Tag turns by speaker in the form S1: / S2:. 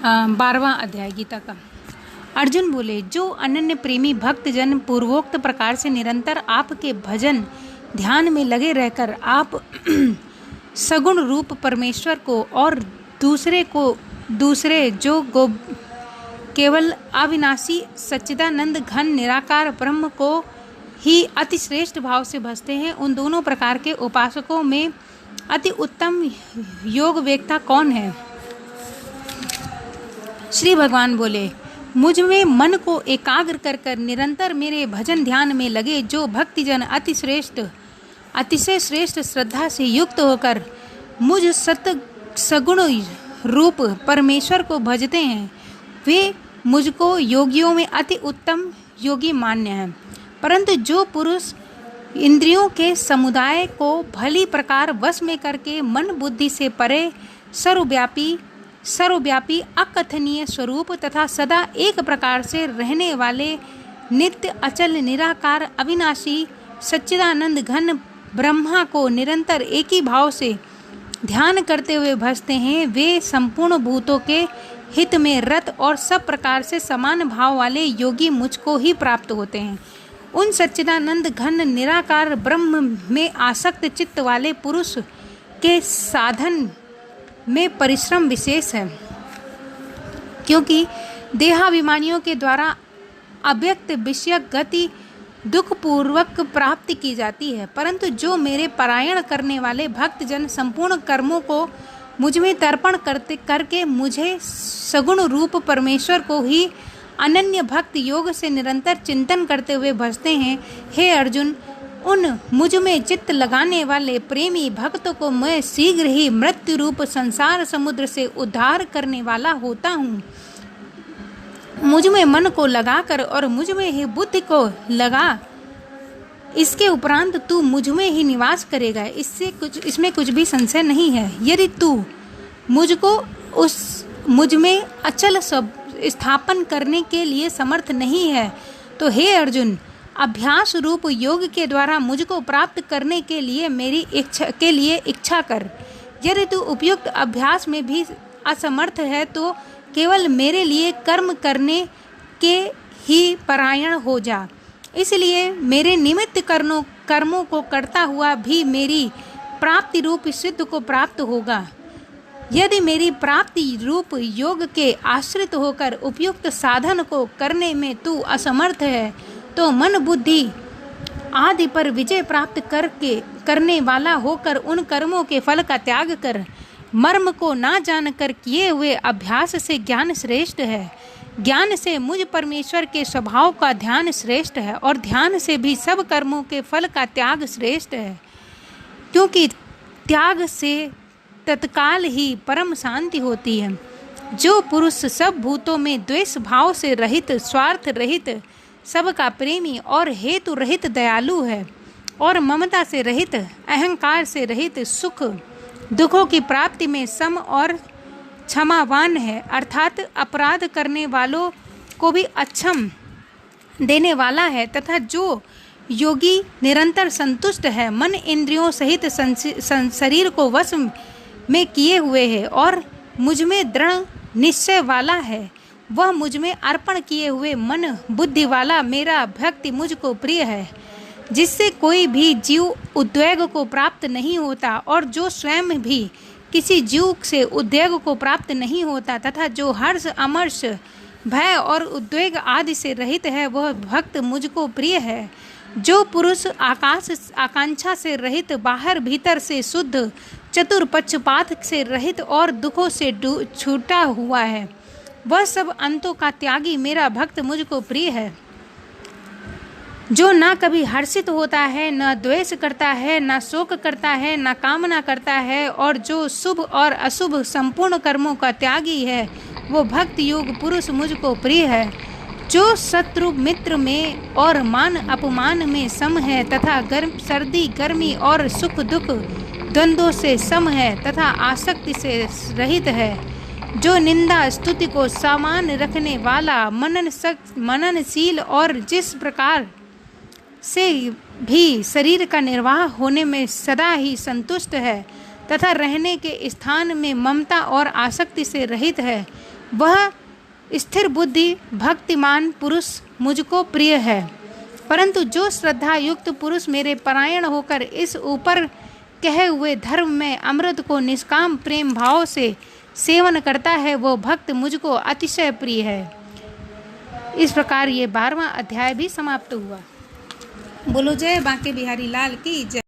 S1: 12वां अध्याय गीता का। अर्जुन बोले, जो अनन्य प्रेमी भक्त जन पूर्वोक्त प्रकार से निरंतर आपके भजन ध्यान में लगे रहकर आप सगुण रूप परमेश्वर को और दूसरे जो केवल अविनाशी सच्चिदानंद घन निराकार ब्रह्म को ही अति श्रेष्ठ भाव से भजते हैं, उन दोनों प्रकार के उपासकों में अति उत्तम योग वेत्ता कौन है? श्री भगवान बोले, मुझ में मन को एकाग्र कर निरंतर मेरे भजन ध्यान में लगे जो भक्तिजन अतिशय श्रेष्ठ श्रद्धा से युक्त होकर मुझ सगुण रूप परमेश्वर को भजते हैं, वे मुझको योगियों में अति उत्तम योगी मान्य हैं। परंतु जो पुरुष इंद्रियों के समुदाय को भली प्रकार वश में करके मन बुद्धि से परे सर्वव्यापी अकथनीय स्वरूप तथा सदा एक प्रकार से रहने वाले नित्य अचल निराकार अविनाशी सच्चिदानंद घन ब्रह्मा को निरंतर एक ही भाव से ध्यान करते हुए भजते हैं, वे संपूर्ण भूतों के हित में रत और सब प्रकार से समान भाव वाले योगी मुझको ही प्राप्त होते हैं। उन सच्चिदानंद घन निराकार ब्रह्म में आसक्त चित्त वाले पुरुष के साधन में परिश्रम विशेष है, क्योंकि देहाभिमानियों के द्वारा अव्यक्त विषयक गति दुख पूर्वक प्राप्ति की जाती है। परंतु जो मेरे पारायण करने वाले भक्तजन संपूर्ण कर्मों को मुझ में तर्पण करके मुझे सगुण रूप परमेश्वर को ही अनन्य भक्त योग से निरंतर चिंतन करते हुए भजते हैं, हे अर्जुन, उन मुझ में चित्त लगाने वाले प्रेमी भक्तों को मैं शीघ्र ही मृत्यु रूप संसार समुद्र से उद्धार करने वाला होता हूँ। मुझ में मन को लगाकर और मुझ में ही बुद्धि को लगा, इसके उपरांत तू मुझ में ही निवास करेगा, इसमें कुछ भी संशय नहीं है। यदि तू मुझको मुझ में अचल स्थापन करने के लिए समर्थ नहीं है तो हे अर्जुन, अभ्यास रूप योग के द्वारा मुझको प्राप्त करने के लिए इच्छा कर। यदि तू उपयुक्त अभ्यास में भी असमर्थ है तो केवल मेरे लिए कर्म करने के ही परायण हो जा। इसलिए मेरे निमित्त कर्मों को करता हुआ भी मेरी प्राप्ति रूप सिद्ध को प्राप्त होगा। यदि मेरी प्राप्ति रूप योग के आश्रित होकर उपयुक्त साधन को करने में तू असमर्थ है तो मन बुद्धि आदि पर विजय प्राप्त करने वाला होकर उन कर्मों के फल का त्याग कर। मर्म को ना जानकर किए हुए अभ्यास से ज्ञान श्रेष्ठ है, ज्ञान से मुझ परमेश्वर के स्वभाव का ध्यान श्रेष्ठ है और ध्यान से भी सब कर्मों के फल का त्याग श्रेष्ठ है, क्योंकि त्याग से तत्काल ही परम शांति होती है। जो पुरुष सब भूतों में द्वेष भाव से रहित, स्वार्थ रहित, सबका प्रेमी और हेतु रहित दयालु है और ममता से रहित, अहंकार से रहित, सुख दुखों की प्राप्ति में सम और क्षमावान है, अर्थात अपराध करने वालों को भी अक्षम देने वाला है, तथा जो योगी निरंतर संतुष्ट है, मन इंद्रियों सहित शरीर को वश में किए हुए है और मुझ में दृढ़ निश्चय वाला है, वह मुझ में अर्पण किए हुए मन बुद्धि वाला मेरा भक्ति मुझको प्रिय है, जिससे कोई भी जीव उद्वेग को प्राप्त नहीं होता और जो स्वयं भी किसी जीव से उद्वेग को प्राप्त नहीं होता, तथा जो हर्ष अमर्ष भय और उद्वेग आदि से रहित है, वह भक्त मुझको प्रिय है। जो पुरुष आकांक्षा से रहित, बाहर भीतर से शुद्ध, चतुर, पक्षपात से रहित और दुखों से छूटा हुआ है, वह सब अंतों का त्यागी मेरा भक्त मुझको प्रिय है। जो ना कभी हर्षित होता है, न द्वेष करता है, न शोक करता है, न कामना करता है, और जो शुभ और अशुभ संपूर्ण कर्मों का त्यागी है, वो भक्त योग पुरुष मुझको प्रिय है। जो शत्रु मित्र में और मान अपमान में सम है तथा सर्दी गर्मी और सुख दुख द्वंद्वों से सम है तथा आसक्ति से रहित है, जो निंदा स्तुति को समान रखने वाला, मननशील और जिस प्रकार से भी शरीर का निर्वाह होने में सदा ही संतुष्ट है तथा रहने के स्थान में ममता और आसक्ति से रहित है, वह स्थिर बुद्धि भक्तिमान पुरुष मुझको प्रिय है। परंतु जो श्रद्धा युक्त पुरुष मेरे परायण होकर इस ऊपर कहे हुए धर्म में अमृत को निष्काम प्रेम भाव से सेवन करता है, वो भक्त मुझको अतिशय प्रिय है। इस प्रकार ये 12वां अध्याय भी समाप्त हुआ। बोलो जय बांके बिहारी लाल की जय।